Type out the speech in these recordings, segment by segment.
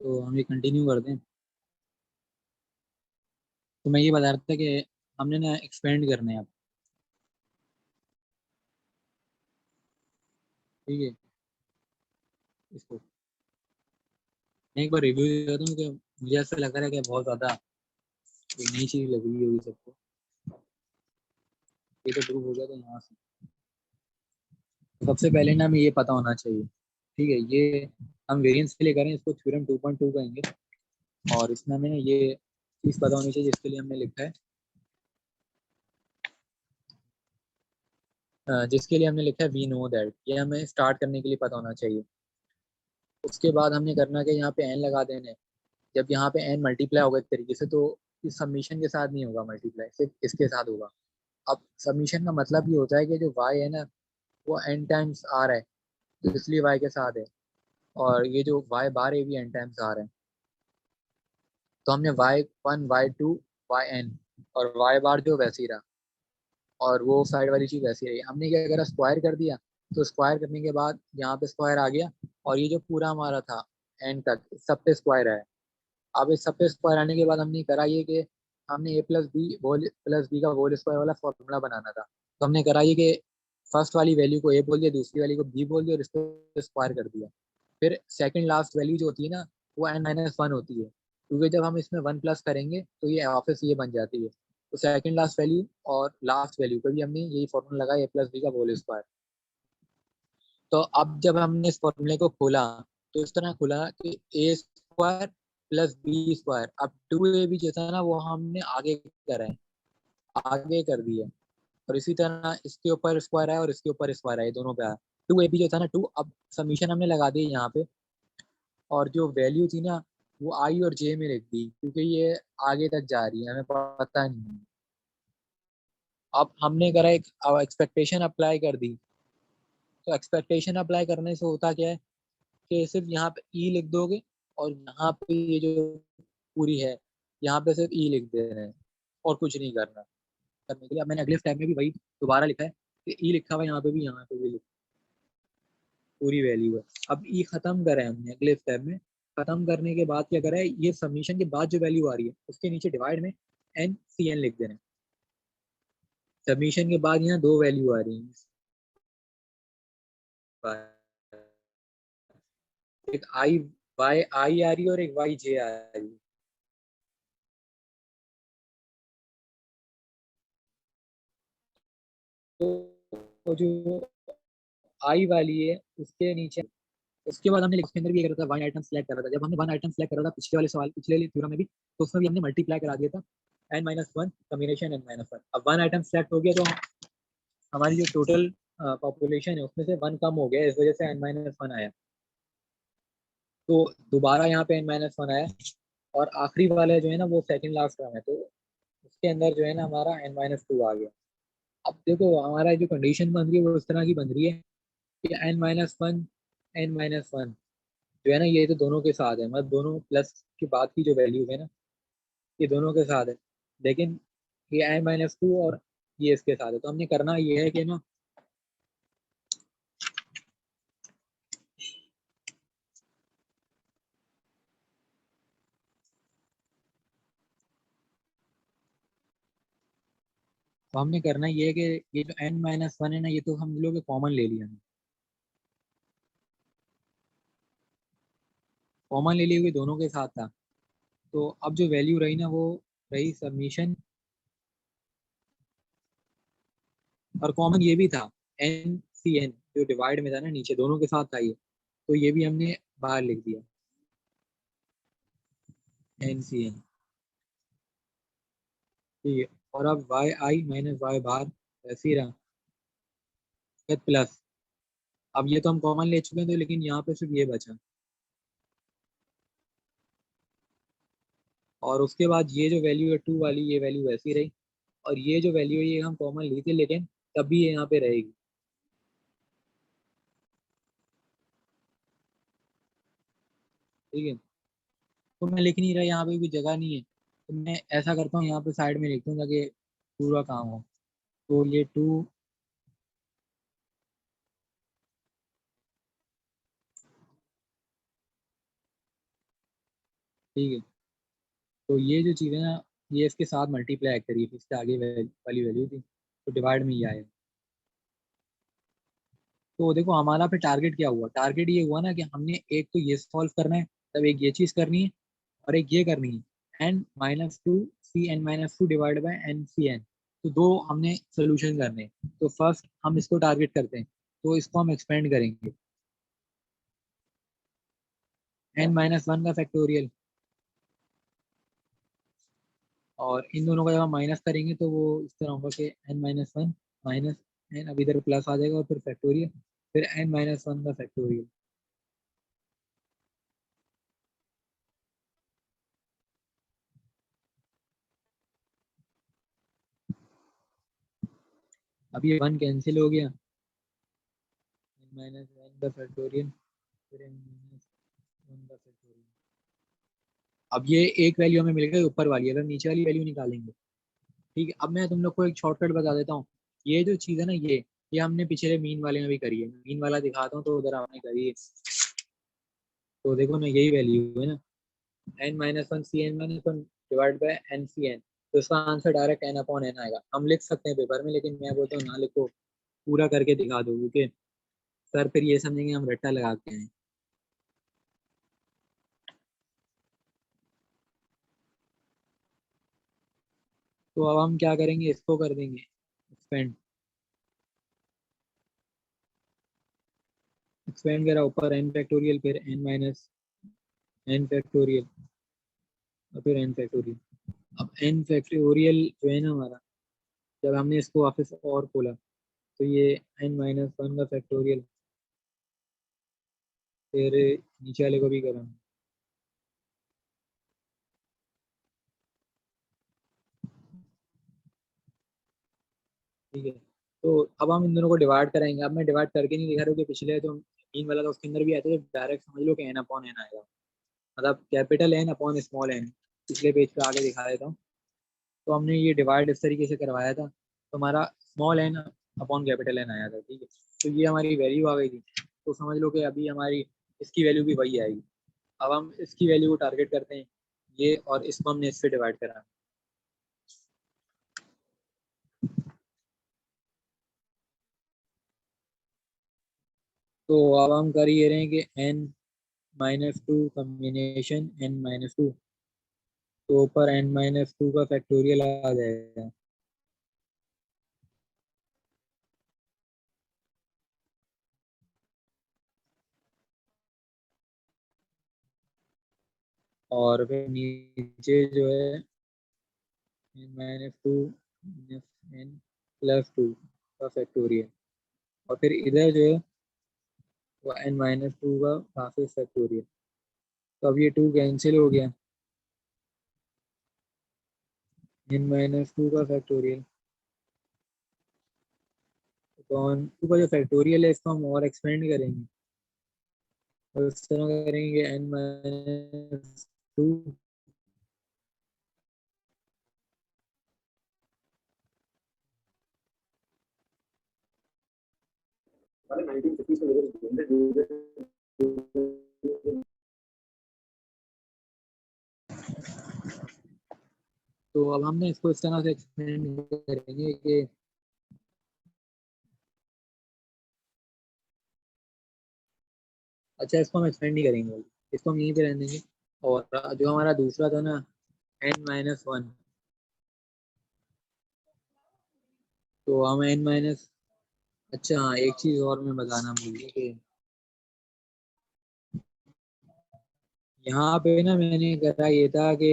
तो हम ये कंटिन्यू करते हैं। तो मैं ये बता रहा था कि हमने ना एक्सपेंड करने हैं अब। ठीक है, इसको मैं एक बार रिव्यू देता हूँ कि मुझे ऐसा लग रहा है कि बहुत ज़्यादा एक नई चीज़ लग रही होगी सबको। ये तो प्रूव हो गया, तो यहाँ से सबसे पहले ना हमें ये पता होना चाहिए। ठीक है, ये हम वेरिएंस के लिए करें, इसको थ्योरम 2.2 कहेंगे। और इसमें हमें ये चीज़ पता होनी चाहिए जिसके लिए हमने लिखा है, जिसके लिए हमने लिखा है वी नो दैट। ये हमें स्टार्ट करने के लिए पता होना चाहिए। उसके बाद हमने करना कि यहाँ पे एन लगा देने। जब यहाँ पे एन मल्टीप्लाई होगा एक तरीके से, तो इस सबमिशन के साथ नहीं होगा मल्टीप्लाई, सिर्फ इसके साथ होगा। अब सबमिशन का मतलब ये होता है कि जो वाई है ना, वो एन टाइम्स आ रहा है, तो इसलिए वाई के साथ है। और ये जो वाई बार है भी एन टाइम्स आ रहा है। तो हमने Y one, Y two, Y N, और वाई बार जो वैसे ही रहा, और वो साइड वाली चीज वैसी रही। हमने क्या करा, स्क्वायर कर दिया। तो स्क्वायर करने के बाद यहाँ पे स्क्वायर आ गया, और ये जो पूरा हमारा था एंड तक, इस सब पे स्क्वायर है। अब इस सब पे स्क्वायर आने के बाद हमने करा ये कि हमने A plus B whole plus B का होल स्क्वायर वाला फॉर्मूला बनाना था। तो हमने करा ये कि फर्स्ट वाली वैल्यू को ए बोल दिया, दूसरी वाली को बी बोल दिया, और इसको स्क्वायर कर दिया। फिर सेकंड लास्ट वैल्यू जो होती है ना, वो एन माइनस वन होती है, क्योंकि जब हम इसमें वन प्लस करेंगे तो ये ऑफिस ये बन जाती है। तो सेकंड लास्ट वैल्यू और लास्ट वैल्यू का भी हमने यही फॉर्मूला लगाया, ए प्लस बी का होल स्क्वायर। तो अब जब हमने इस फॉर्मूले को खोला, तो इस तरह खुला कि ए स्क्वायर प्लस बी स्क्वायर। अब टू ए बी जो था ना, वो हमने आगे करा है, आगे कर दिया। और इसी तरह इसके ऊपर स्क्वायर है और इसके ऊपर स्क्वायर है, दोनों पे आया। टू ए बी जो था ना, टू, अब समीशन हमने लगा दी यहाँ पे। और जो वैल्यू थी ना, वो आई और जे में लिख दी, क्योंकि ये आगे तक जा रही है, हमें पता नहीं है। अब हमने करा एक एक्सपेक्टेशन अप्लाई कर दी। तो एक्सपेक्टेशन अप्लाई करने से होता क्या है कि सिर्फ यहाँ पे ई लिख दोगे, और यहाँ पे ये जो पूरी है, यहाँ पे सिर्फ ई लिख दे रहे हैं, और कुछ नहीं करना करने के लिए। अब मैंने अगले स्टेप में भी वही दोबारा लिखा है कि ई लिखा हुआ यहाँ पे भी, यहाँ पे भी पूरी वैल्यू है। अब ई खत्म करा है हमने अगले स्टेप में। खत्म करने के बाद क्या करा है, ये सबमिशन के बाद जो वैल्यू आ रही है उसके नीचे डिवाइड में एन सी एन लिख देना है। सबमिशन के बाद यहाँ दो वैल्यू आ रही है, एक आई वाई आई आ रही है और एक वाई जे आ रही है। तो जो आई वाली है उसके नीचे, उसके बाद हमने उसके अंदर भी करा था, वन आइटम सेलेक्ट करा था। जब हमने वन आइटम सेलेक्ट करा था पिछले वाले सवाल, पिछले थ्योरम में भी, तो उसमें भी हमने मल्टीप्लाई करा दिया था, N minus one combination N minus one. अब वन आइटम सेलेक्ट हो गया, तो हमारी जो टोटल पॉपुलेशन है उसमें से वन कम हो गया, इस वजह से एन माइनस वन आया। तो दोबारा यहाँ पे एन माइनस वन आया। और आखिरी वाला जो है ना, वो सेकंड लास्ट टर्म है, तो उसके अंदर जो है ना हमारा एन माइनस टू आ गया। अब देखो हमारा जो कंडीशन बन रही है वो इस तरह की बन रही है कि N minus one, N minus one जो है ना, ये तो दोनों के साथ है, मतलब दोनों प्लस के बाद की जो वैल्यू है ना, ये दोनों के साथ है। लेकिन ये एन माइनस टू और ये इसके साथ है। तो हमने करना ये है कि ना, तो हमने करना ये है कि ये जो एन माइनस वन है ना, ये तो हम लोग कॉमन ले लिया, कॉमन ले लिए हुए दोनों के साथ था। तो अब जो वैल्यू रही ना, वो रही सबमिशन। और कॉमन ये भी था, एन सी एन जो डिवाइड में था ना, नीचे दोनों के साथ था ये, तो ये भी हमने बाहर लिख दिया, एन सी एन। ठीक है, और अब वाई आई माइनस वाई बार ऐसे ही रहा, फिर प्लस। अब ये तो हम कॉमन ले चुके हैं, तो लेकिन यहाँ पे सिर्फ ये बचा। और उसके बाद ये जो वैल्यू है टू वाली, ये वैल्यू वैसी रही। और ये जो वैल्यू है ये हम कॉमन ली थी, लेकिन तब भी ये यहाँ पे रहेगी। ठीक है, तो मैं लिख नहीं रहा, यहाँ पे भी जगह नहीं है, तो मैं ऐसा करता हूँ, यहाँ पे साइड में लिख दूँ ताकि पूरा काम हो। तो ये टू, ठीक है। तो ये जो चीज़ है ना, ये इसके साथ मल्टीप्लाई करिए, इसके आगे वाली वैल्यू थी, तो डिवाइड में ये आएगा। तो देखो हमारा फिर टारगेट क्या हुआ, टारगेट ये हुआ ना कि हमने एक तो ये सॉल्व करना है, तब एक ये चीज़ करनी है, और एक ये करनी है, n-2 divide by N C N. तो दो हमने सोल्यूशन करने हैं। तो फर्स्ट हम इसको टारगेट करते हैं, तो इसको हम एक्सपेंड करेंगे, n-1 का फैक्टोरियल, और इन दोनों का जब हम माइनस करेंगे तो वो इस तरह होगा कि n-1 माइनस एन, अब इधर प्लस आ जाएगा और फिर फैक्टोरियल, फिर n-1 का फैक्टोरियल। अब ये वन कैंसिल हो गया, n-1 का फैक्टोरियल, फिर n-1 का फैक्टोरियल। अब ये एक वैल्यू हमें मिल गई ऊपर वाली, अगर नीचे वाली वैल्यू निकालेंगे। ठीक है, अब मैं तुम लोग को एक शॉर्टकट बता देता हूँ। ये जो चीज़ है ना, ये हमने पिछले मीन वाले में भी करी है, मीन वाला दिखाता हूँ, तो उधर हमने करी है। तो देखो ना, यही वैल्यू है ना, n-1 cn-1 divide by N C N. तो इसका आंसर डायरेक्ट n/n आएगा। हम लिख सकते हैं पेपर में, लेकिन मैं बोलता हूँ ना लिखो, पूरा करके दिखा दो, क्योंकि सर फिर ये समझेंगे हम रट्टा लगा के हैं। तो अब हम क्या करेंगे, इसको कर देंगे एक्सपेंड। एक्सपेंड करा ऊपर n फैक्टोरियल, फिर n फैक्टोरियल, और फिर n फैक्टोरियल। अब n फैक्टोरियल जो है ना हमारा, जब हमने इसको वापस और खोला, तो ये n-1 का फैक्टोरियल, फिर नीचे वाले को भी करा। ठीक है, तो अब हम इन दोनों को डिवाइड कराएंगे। अब मैं डिवाइड करके नहीं दिखा रहा हूँ कि पिछले जो तीन वाला था उसके अंदर भी आता है, तो डायरेक्ट समझ लो कि n/n आएगा, मतलब capital N upon small n। पिछले पेज पे आगे दिखा देता हूँ। तो हमने ये डिवाइड इस तरीके से करवाया था, तो हमारा small n upon capital N आया था। ठीक है, तो ये हमारी वैल्यू आ गई थी। तो समझ लो कि अभी हमारी इसकी वैल्यू भी वही आएगी। अब हम इसकी वैल्यू को टारगेट करते हैं, ये, और इसको हमने इससे डिवाइड करा। तो अब हम कर ये रहे हैं कि n-2 कम्बिनेशन n-2, तो ऊपर n-2 का फैक्टोरियल आ जाएगा, और फिर नीचे जो है n-2 n+2 का फैक्टोरियल, और फिर इधर जो है वो n-2 का वापस फैक्टोरियल। तो अब ये 2 कैंसिल हो गया, n-2 का फैक्टोरियल, तो n-2 का जो फैक्टोरियल है इसको हम और एक्सपेंड करेंगे, और इस तरह करेंगे n-2, तो अब हमने इसको इस तरह से एक्सपेंड करेंगे कि अच्छा, इसको हम एक्सपेंड नहीं करेंगे, इसको हम यहीं पे रहने देंगे। और जो हमारा दूसरा था ना, n-1, तो हम अच्छा हाँ, एक चीज़ और मैं बताना भूल गया कि यहाँ पे ना मैंने करा ये था कि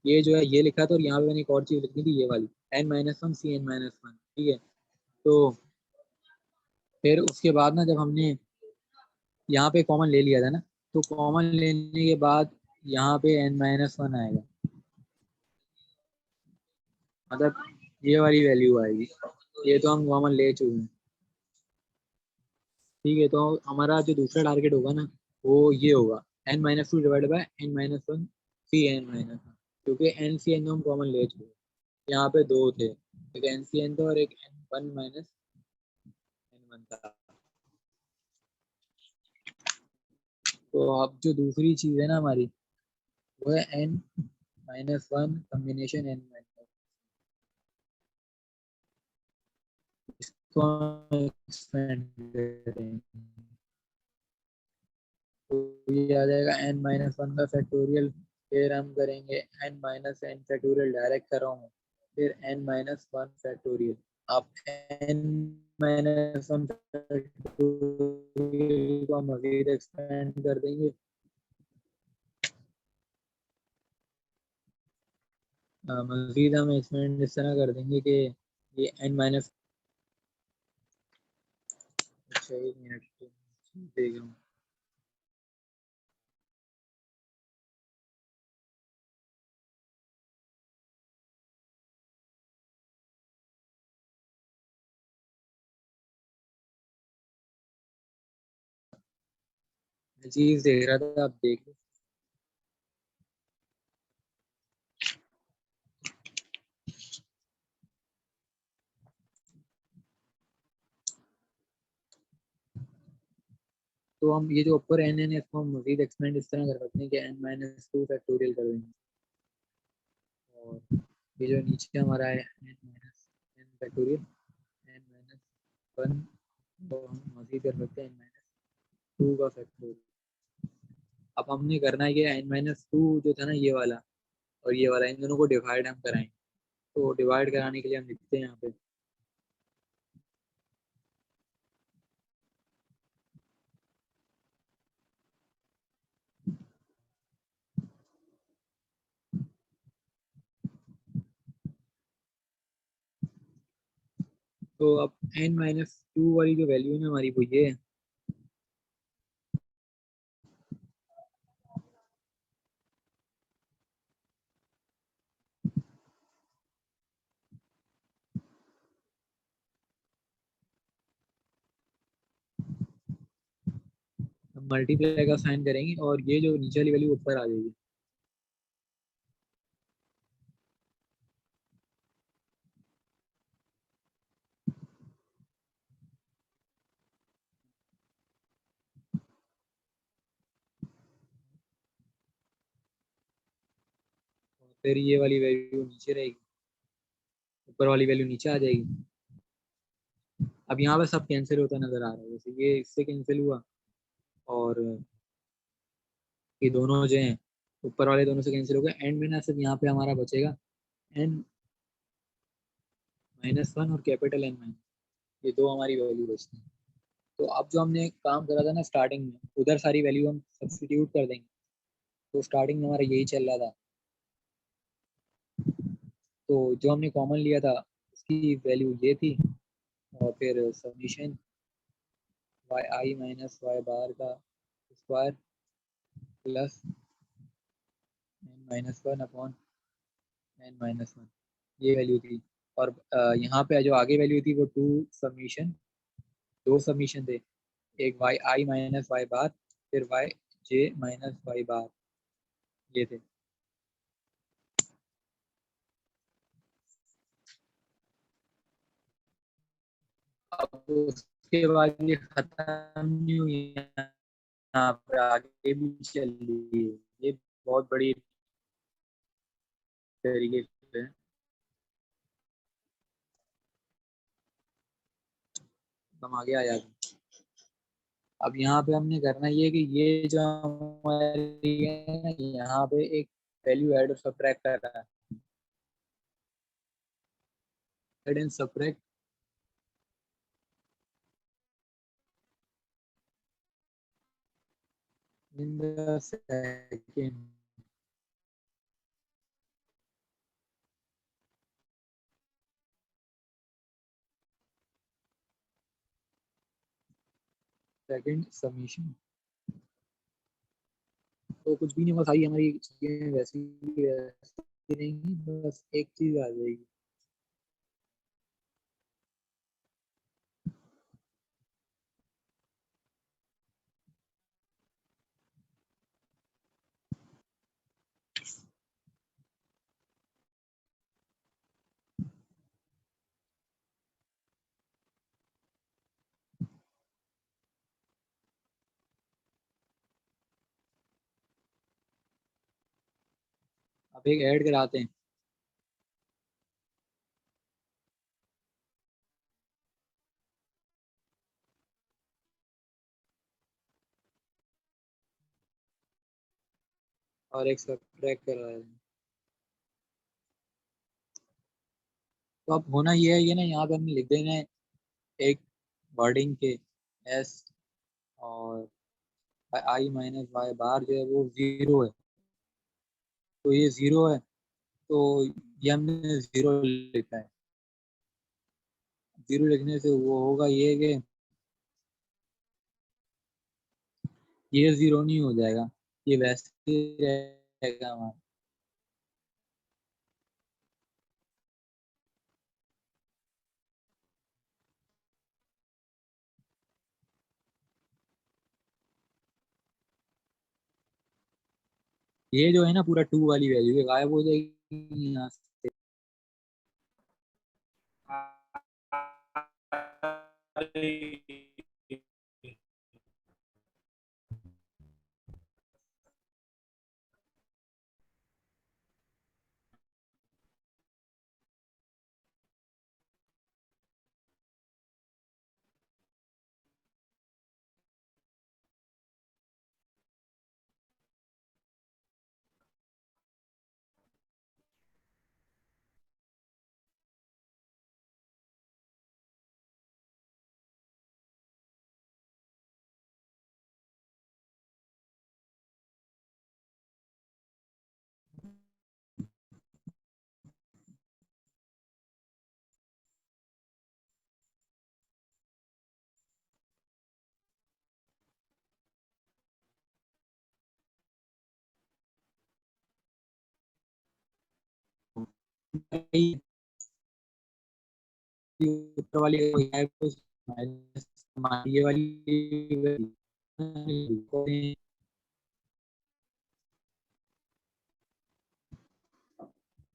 ये जो है ये लिखा था, और यहाँ पे मैंने एक और चीज़ लिखनी थी, ये वाली n-1 cn-1। ठीक है, तो फिर उसके बाद ना, जब हमने यहाँ पे कॉमन ले लिया था ना, तो कॉमन लेने के बाद यहाँ पे n-1 आएगा, मतलब ये वाली वैल्यू आएगी। ये तो हम कॉमन ले चुके हैं। ठीक है, तो हमारा जो दूसरा टारगेट होगा ना, वो ये होगा n-2 divide by n-1 C N minus, क्योंकि एन सी एन हम कॉमन ले चुके हैं। यहाँ पे दो थे, एक एन सी एन था और एक n-1 था। तो अब जो दूसरी चीज़ है ना हमारी, वो है n-1 कॉम्बिनेशन n-, इसको हम एक्सपेंड करेंगे तो ये आ जाएगा n-1 का फैक्टोरियल, फिर हम करेंगे n-n फैक्टोरियल, डायरेक्ट कर रहा हूँ, फिर n-1 फैक्टोरियल। आप n-1 फैक्टोरियल को मजीद एक्सपेंड कर देंगे, मजीद हम एक्सपेंड इस तरह कर देंगे कि ये n-, अच्छा 1 मिनट देख रहा हूँ। चीज देख रहा था, आप देख लो। तो हम ये जो ऊपर n है इसको हम मजीद एक्सपेंड इस तरह कर सकते हैं कि n-2 फैक्टोरियल कर देंगे, और ये जो नीचे हमारा है n फैक्टोरियल, n-1 तो हम मजीद कर सकते हैं n-2 का फैक्टोरियल। अब हमने करना है कि n-2 जो था ना ये वाला और ये वाला, इन दोनों को डिवाइड हम कराएंगे। तो डिवाइड कराने के लिए हम लिखते हैं यहाँ पे, तो अब n-2 वाली जो वैल्यू है ना हमारी वो ये है। हम मल्टीप्लाई का साइन करेंगे और ये जो नीचे वाली वैल्यू ऊपर आ जाएगी। फिर ये वाली वैल्यू नीचे रहेगी, ऊपर वाली वैल्यू नीचे आ जाएगी। अब यहाँ पे सब कैंसिल होता नजर आ रहा है, जैसे ये इससे कैंसिल हुआ और ये दोनों जो हैं ऊपर वाले दोनों से कैंसिल हो गए, एंड में ना सिर्फ यहाँ पे हमारा बचेगा n-1 और कैपिटल n-, ये दो हमारी वैल्यू बचती है। तो अब जो हमने काम करा था ना स्टार्टिंग में, उधर सारी वैल्यू हम सब्स्टिट्यूट कर देंगे। तो स्टार्टिंग में हमारा यही चल रहा था, तो जो हमने कॉमन लिया था उसकी वैल्यू ये थी, और फिर समीशन वाई आई माइनस वाई बार का square plus n-1 upon n-1, ये वैल्यू थी। और यहाँ पे जो आगे वैल्यू थी वो टू समीशन, दो समीशन थे, एक वाई आई माइनस वाई बार, फिर वाई जे माइनस वाई बार, ये थे। अब उसके बाद ये खत्म नहीं हुई, यहाँ पर आगे भी चल रही है, ये बहुत बड़ी तरीके से। हम आगे आ जाते हैं। अब यहाँ पे हमने करना ये कि ये जो हमारी है ना, यहाँ पे एक वैल्यू ऐड और सब्ट्रैक्ट कर रहा है, add and subtract in the second, second summation. तो कुछ भी नहीं होगा, सारी हमारी चीजें वैसी रहेंगी, बस एक चीज आ जाएगी। अब एक ऐड कराते हैं। और एक सब्ट्रैक्ट करा है। तो अब होना ये है, ये ना यहाँ पे हमने लिख देना है एक वर्डिंग के एस, और आई माइनस वाई बार जो है वो 0 है, तो ये 0 है, तो ये हमने 0 लिखा है। 0 लिखने से वो होगा ये कि ये 0 नहीं हो जाएगा, ये वैसे ही रहेगा हमारा। ये जो है ना पूरा 2 वाली वैल्यू है गायब हो जाएगी यहाँ से। ऊपर वाली है तो माइनस ये वाली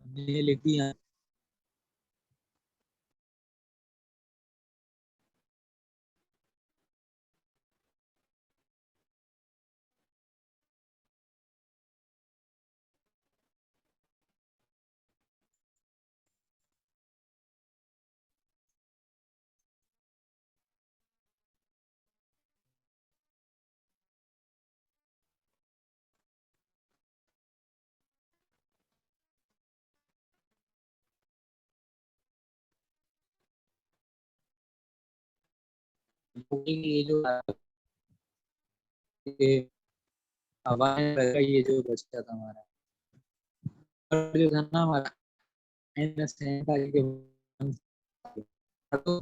हमने लिख दिया। ये जो ये हवाएं ये जो बचता था हमारा, और जो था ना हमारा माइनस था कि तो